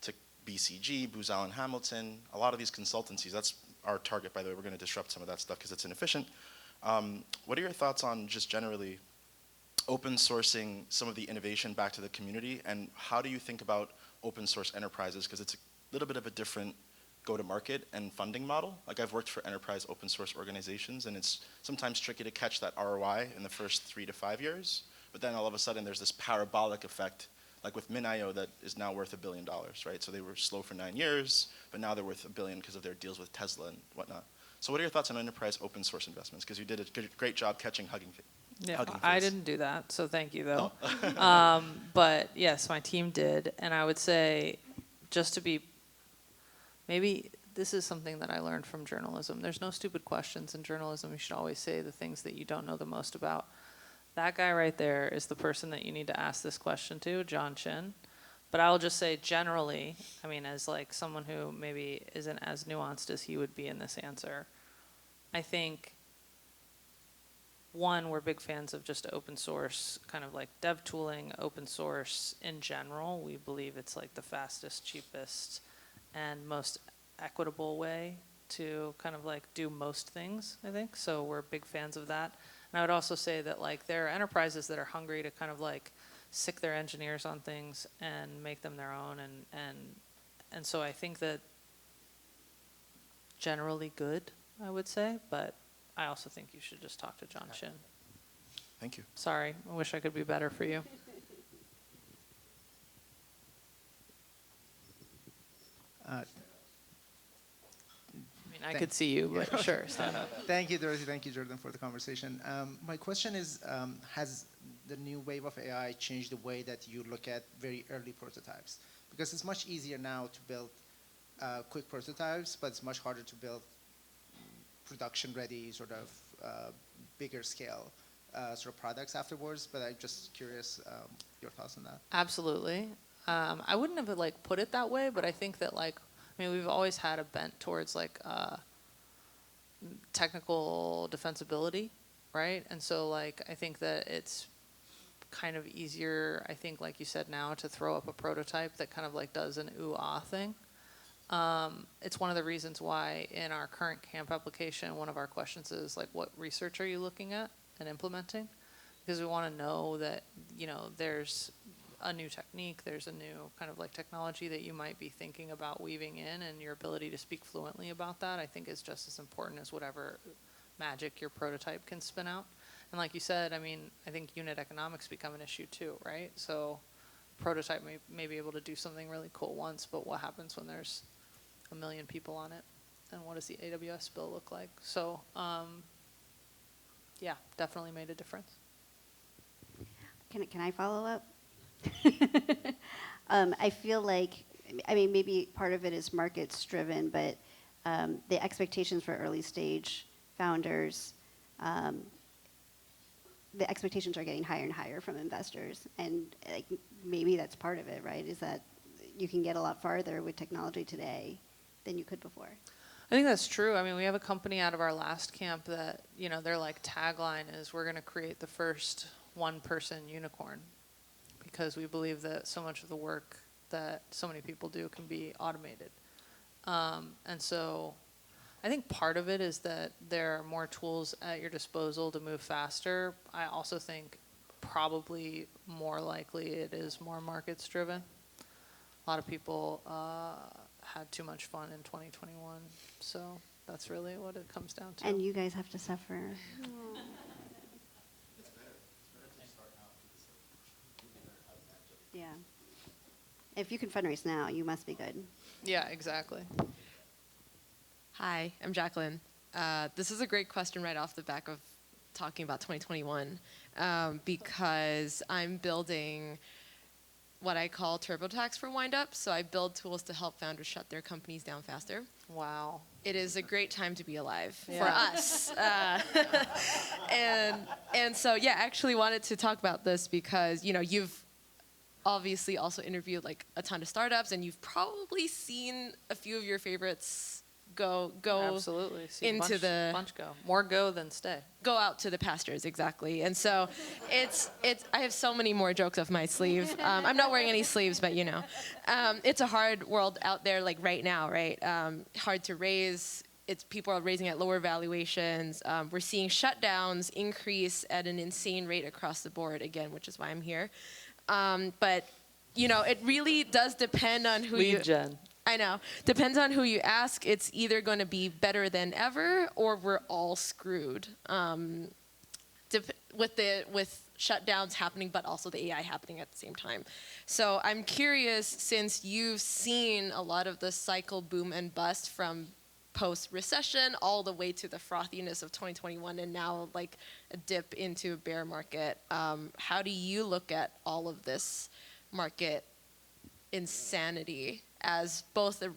to BCG, Booz Allen Hamilton, a lot of these consultancies. That's our target, by the way. We're going to disrupt some of that stuff because it's inefficient. What are your thoughts on just generally open sourcing some of the innovation back to the community? And how do you think about open source enterprises? Because it's a little bit of a different go-to-market and funding model. Like, I've worked for enterprise open source organizations, and it's sometimes tricky to catch that ROI in the first 3 to 5 years. But then all of a sudden there's this parabolic effect, like with Min.io, that is now worth $1 billion, right? So they were slow for 9 years, but now they're worth $1 billion because of their deals with Tesla and whatnot. So what are your thoughts on enterprise open source investments? Because you did a great job catching Hugging Face. Yeah, I didn't do that, so thank you though. Oh. But yes, my team did, and I would say, just to be, maybe this is something that I learned from journalism. There's no stupid questions in journalism. You should always say the things that you don't know the most about. That guy right there is the person that you need to ask this question to, John Chin. But I'll just say generally, I mean, as like someone who maybe isn't as nuanced as he would be in this answer, I think, one, we're big fans of just open source, kind of like dev tooling, open source in general. We believe it's like the fastest, cheapest, and most equitable way to kind of like do most things, I think. So we're big fans of that. And I would also say that like there are enterprises that are hungry to kind of like sick their engineers on things and make them their own, and so I think that generally good, I would say, but I also think you should just talk to John Chin. Thank you. Sorry, I wish I could be better for you. I mean, I could see you, but sure. Thank you, Dorothy. Thank you, Jordan, for the conversation. My question is, has the new wave of AI changed the way that you look at very early prototypes? Because it's much easier now to build quick prototypes, but it's much harder to build production-ready sort of bigger scale sort of products afterwards. But I'm just curious your thoughts on that. Absolutely. I wouldn't have like put it that way, but I think that like, I mean, we've always had a bent towards like technical defensibility, right? And so like, I think that it's kind of easier, I think, like you said now, to throw up a prototype that kind of like does an ooh-ah thing. It's one of the reasons why in our current camp application, one of our questions is like, what research are you looking at and implementing? Because we want to know that, you know, there's a new technique, there's a new kind of like technology that you might be thinking about weaving in, and your ability to speak fluently about that, I think, is just as important as whatever magic your prototype can spin out. And like you said, I mean, I think unit economics become an issue too, right? So prototype may be able to do something really cool once, but what happens when there's 1 million people on it? And what does the AWS bill look like? So yeah, definitely made a difference. Can I follow up? I feel like, I mean, maybe part of it is markets driven, but the expectations for early stage founders, the expectations are getting higher and higher from investors. And like, maybe that's part of it, right? Is that you can get a lot farther with technology today than you could before. I think that's true. I mean, we have a company out of our last camp that, you know, their like tagline is, we're going to create the first one-person unicorn, because we believe that so much of the work that so many people do can be automated. And so I think part of it is that there are more tools at your disposal to move faster. I also think probably more likely it is more markets driven. A lot of people had too much fun in 2021. So that's really what it comes down to. And you guys have to suffer. Yeah. If you can fundraise now, you must be good. Yeah, exactly. Hi, I'm Jacqueline. This is a great question right off the back of talking about 2021, because I'm building what I call TurboTax for wind-up. So I build tools to help founders shut their companies down faster. Wow. It is a great time to be alive for Yeah. us. And so, yeah, I actually wanted to talk about this because, you know, you've obviously also interviewed like a ton of startups, and you've probably seen a few of your favorites go Absolutely. See into bunch go. More go than stay. go out to the pastures, exactly. And so it's I have so many more jokes up my sleeve. I'm not wearing any sleeves, but you know, it's a hard world out there, like right now, right? Hard to raise. People are raising at lower valuations. We're seeing shutdowns increase at an insane rate across the board again, which is why I'm here. But you know, it really does depend on who you. Lead gen. I know. Depends on who you ask. It's either going to be better than ever, or we're all screwed. With shutdowns happening, but also the AI happening at the same time. So I'm curious, since you've seen a lot of the cycle boom and bust from post-recession all the way to the frothiness of 2021, and now like a dip into a bear market, how do you look at all of this market insanity as both a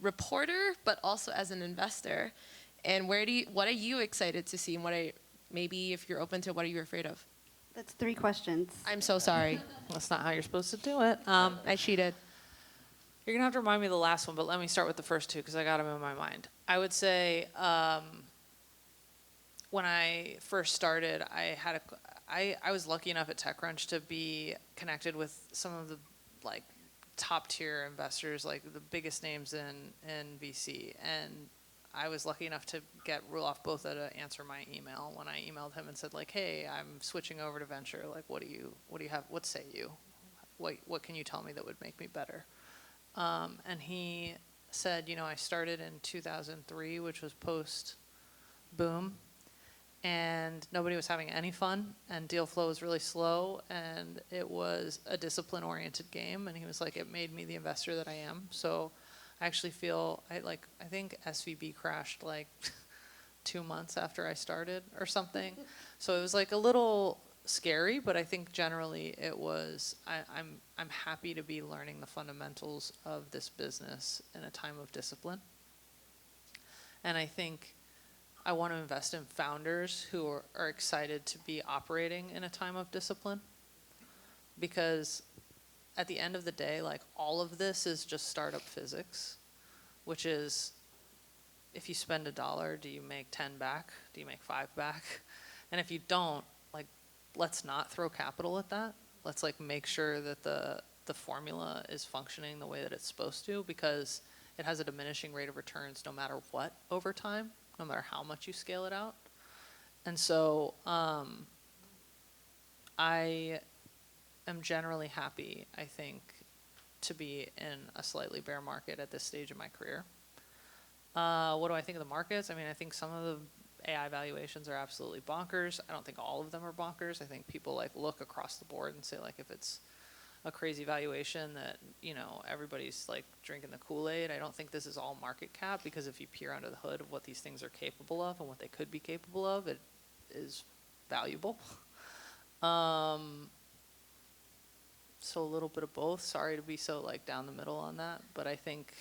reporter but also as an investor? And what are you excited to see, and maybe if you're open to, what are you afraid of? That's 3 questions. I'm so sorry. That's not how you're supposed to do it. I cheated. You're going to have to remind me of the last one, but let me start with the first 2 because I got them in my mind. I would say when I first started, I was lucky enough at TechCrunch to be connected with some of the like top tier investors, like the biggest names in VC. And I was lucky enough to get Roelof Botha to answer my email when I emailed him and said like, hey, I'm switching over to venture. Like, what do you have? What say you? What can you tell me that would make me better? And he said, you know, I started in 2003, which was post boom, and nobody was having any fun, and deal flow was really slow, and it was a discipline oriented game. And he was like, it made me the investor that I am. So I actually feel I think SVB crashed like 2 months after I started or something. So it was like a little scary, but I think generally it was, I'm happy to be learning the fundamentals of this business in a time of discipline. And I think I want to invest in founders who are excited to be operating in a time of discipline. Because at the end of the day, like, all of this is just startup physics, which is, if you spend $1, do you make 10 back? Do you make 5 back? And if you don't, like, let's not throw capital at that. Let's like make sure that the formula is functioning the way that it's supposed to, because it has a diminishing rate of returns no matter what over time, no matter how much you scale it out. And so I am generally happy, I think, to be in a slightly bear market at this stage of my career. What do I think of the markets? I mean, I think some of the AI valuations are absolutely bonkers. I don't think all of them are bonkers. I think people like look across the board and say, like, if it's a crazy valuation that, you know, everybody's like drinking the Kool-Aid. I don't think this is all market cap, because if you peer under the hood of what these things are capable of and what they could be capable of, it is valuable. So a little bit of both. Sorry to be so like down the middle on that, but I think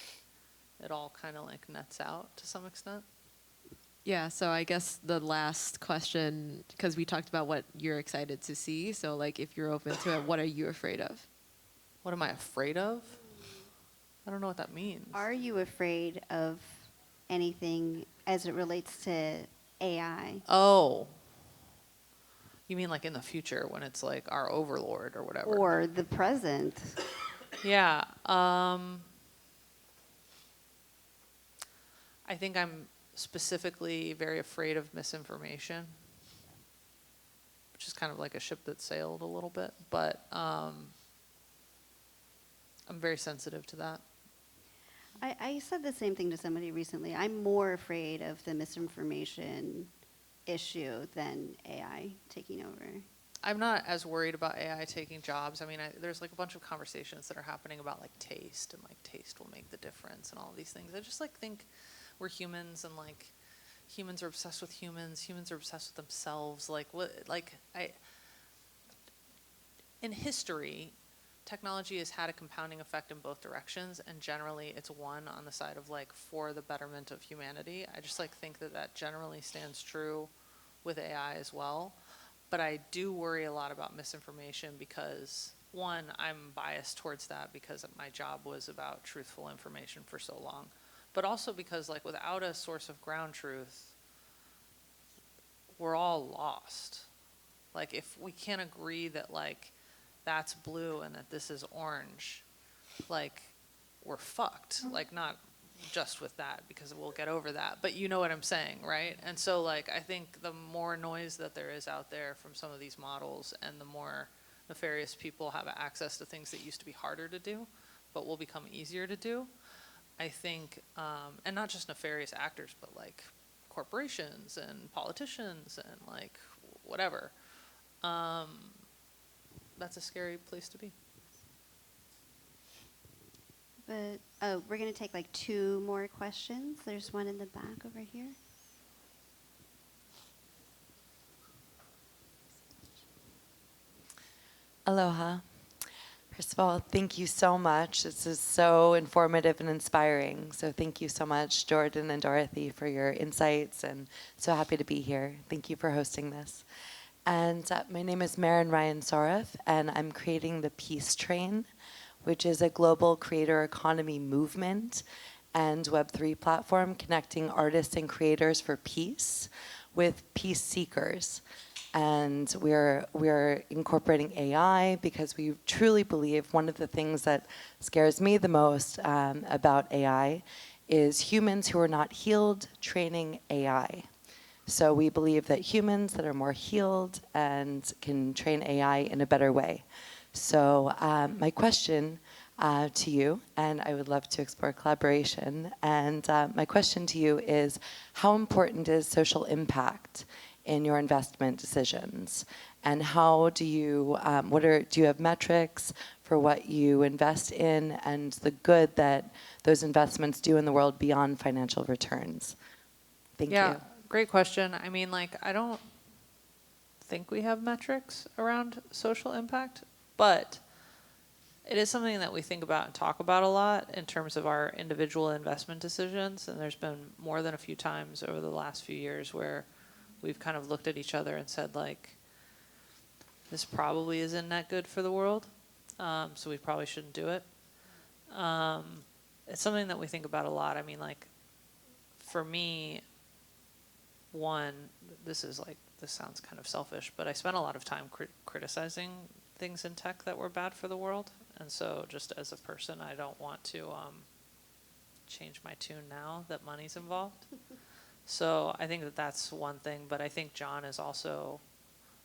it all kind of like nets out to some extent. Yeah, so I guess the last question, because we talked about what you're excited to see, so like if you're open to it, what are you afraid of? What am I afraid of? I don't know what that means. Are you afraid of anything as it relates to AI? Oh. You mean like in the future when it's like our overlord or whatever? Or the present? Yeah. I think I'm specifically very afraid of misinformation, which is kind of like a ship that sailed a little bit, but I'm very sensitive to that. I said the same thing to somebody recently. I'm more afraid of the misinformation issue than AI taking over. I'm not as worried about AI taking jobs. I mean, there's like a bunch of conversations that are happening about like taste, and like taste will make the difference and all of these things. I just like think we're humans, and like humans are obsessed with humans. Humans are obsessed with themselves. Like what? Like in history, technology has had a compounding effect in both directions, and generally it's won on the side of like for the betterment of humanity. I just like think that that generally stands true with AI as well. But I do worry a lot about misinformation because, one, I'm biased towards that because my job was about truthful information for so long. But also because, like, without a source of ground truth, we're all lost. Like, if we can't agree that, like, that's blue and that this is orange, like, we're fucked. Like, not just with that, because we'll get over that, but you know what I'm saying, right? And so, like, I think the more noise that there is out there from some of these models, and the more nefarious people have access to things that used to be harder to do but will become easier to do, I think, and not just nefarious actors, but like corporations and politicians and like whatever, that's a scary place to be. But oh, we're going to take like 2 more questions. There's one in the back over here. Aloha. First of all, thank you so much. This is so informative and inspiring. So thank you so much, Jordan and Dorothy, for your insights, and so happy to be here. Thank you for hosting this. And my name is Maren Ryan Soroff, and I'm creating the Peace Train, which is a global creator economy movement and Web3 platform connecting artists and creators for peace with peace seekers. And we're incorporating AI because we truly believe one of the things that scares me the most about AI is humans who are not healed training AI. So we believe that humans that are more healed and can train AI in a better way. So my question to you, and I would love to explore collaboration, and my question to you is, how important is social impact in your investment decisions? And how do you, do you have metrics for what you invest in and the good that those investments do in the world beyond financial returns? Thank you. Great question. I mean, like, I don't think we have metrics around social impact, but it is something that we think about and talk about a lot in terms of our individual investment decisions. And there's been more than a few times over the last few years where we've kind of looked at each other and said, like, this probably isn't that good for the world, so we probably shouldn't do it. It's something that we think about a lot. I mean, like, for me, one, this sounds kind of selfish, but I spent a lot of time criticizing things in tech that were bad for the world. And so just as a person, I don't want to change my tune now that money's involved. So I think that that's one thing. But I think John is also,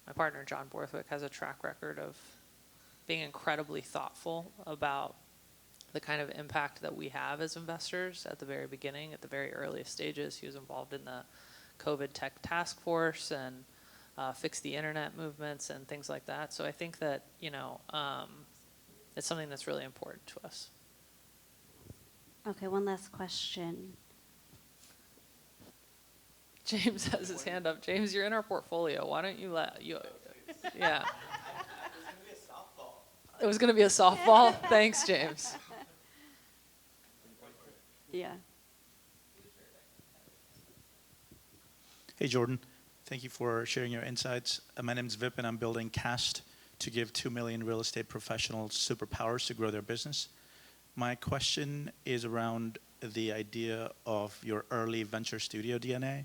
my partner John Borthwick has a track record of being incredibly thoughtful about the kind of impact that we have as investors at the very beginning, at the very earliest stages. He was involved in the COVID tech task force and fix the internet movements and things like that. So I think that, it's something that's really important to us. Okay, one last question. James has his hand up. James, you're in our portfolio. Why don't you yeah. It was going to be a softball? Thanks, James. Yeah. Hey, Jordan. Thank you for sharing your insights. My name is Vip, and I'm building Cast to give 2 million real estate professionals superpowers to grow their business. My question is around the idea of your early venture studio DNA.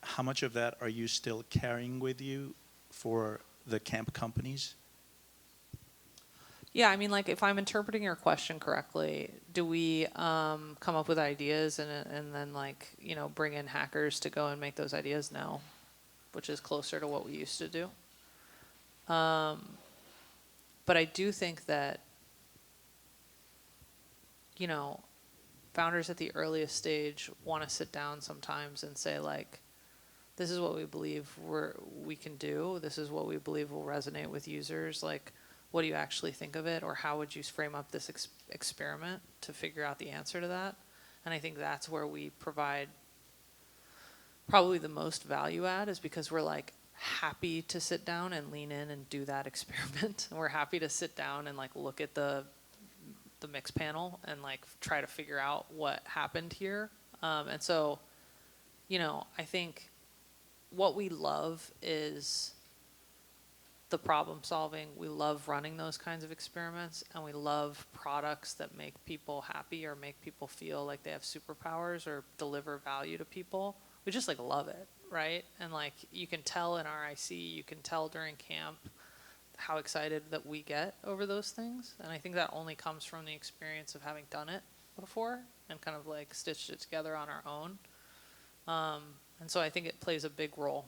How much of that are you still carrying with you for the camp companies? Yeah, I mean, like, if I'm interpreting your question correctly, do we come up with ideas and then, like, bring in hackers to go and make those ideas? No, which is closer to what we used to do. But I do think that, founders at the earliest stage want to sit down sometimes and say, like, this is what we believe we can do. This is what we believe will resonate with users. Like, what do you actually think of it? Or how would you frame up this experiment to figure out the answer to that? And I think that's where we provide probably the most value add, is because we're, like, happy to sit down and lean in and do that experiment. And we're happy to sit down and, like, look at the mix panel and, like, try to figure out what happened here. And so, I think what we love is the problem solving. We love running those kinds of experiments, and we love products that make people happy or make people feel like they have superpowers or deliver value to people. We just, like, love it, right? And, like, you can tell in our IC, you can tell during camp how excited that we get over those things. And I think that only comes from the experience of having done it before and kind of, like, stitched it together on our own. And so I think it plays a big role.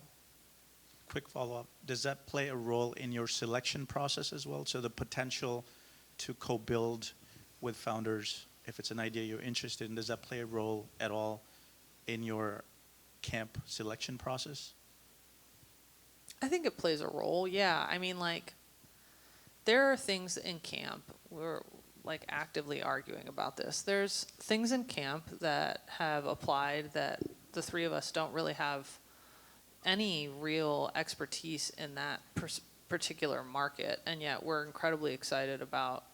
Quick follow-up. Does that play a role in your selection process as well? So the potential to co-build with founders, if it's an idea you're interested in, does that play a role at all in your camp selection process? I think it plays a role, yeah. I mean, like, there are things in camp, we're, like, actively arguing about this. There's things in camp that have applied that the three of us don't really have any real expertise in that particular market, and yet we're incredibly excited about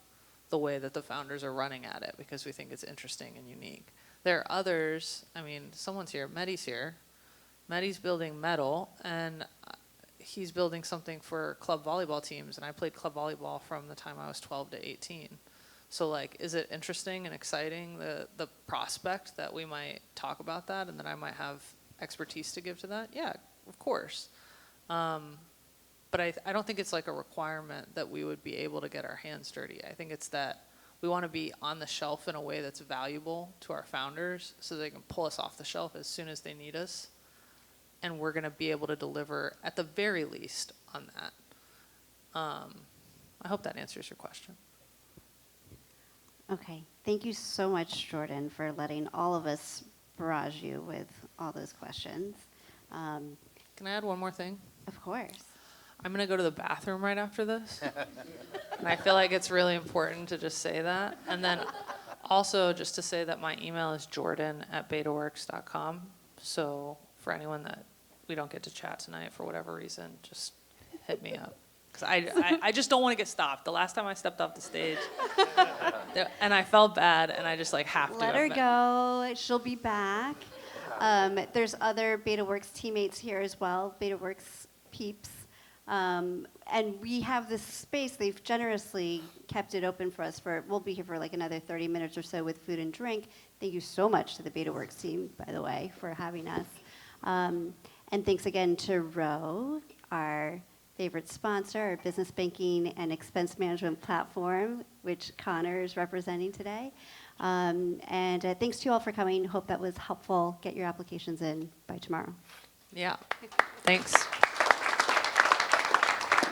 the way that the founders are running at it because we think it's interesting and unique. There are others, I mean, someone's here, Mehdi's here. Mehdi's building metal, and he's building something for club volleyball teams, and I played club volleyball from the time I was 12 to 18. So, like, is it interesting and exciting, the prospect that we might talk about that and that I might have expertise to give to that? Yeah, of course. But I don't think it's, like, a requirement that we would be able to get our hands dirty. I think it's that we want to be on the shelf in a way that's valuable to our founders so they can pull us off the shelf as soon as they need us. And we're going to be able to deliver, at the very least, on that. I hope that answers your question. Okay, thank you so much, Jordan, for letting all of us barrage you with all those questions. Can I add one more thing? Of course. I'm going to go to the bathroom right after this. And I feel like it's really important to just say that. And then also just to say that my email is jordan@betaworks.com. So for anyone that we don't get to chat tonight for whatever reason, just hit me up. Because I just don't want to get stopped. The last time I stepped off the stage, and I felt bad, and I just like have to. Let her go. She'll be back. There's other Betaworks teammates here as well, Betaworks peeps. And we have this space. They've generously kept it open for us. We'll be here for like another 30 minutes or so with food and drink. Thank you so much to the Betaworks team, by the way, for having us. And thanks again to Row, our favorite sponsor, our business banking and expense management platform, which Connor is representing today. And thanks to you all for coming. Hope that was helpful. Get your applications in by tomorrow. Yeah. Thanks.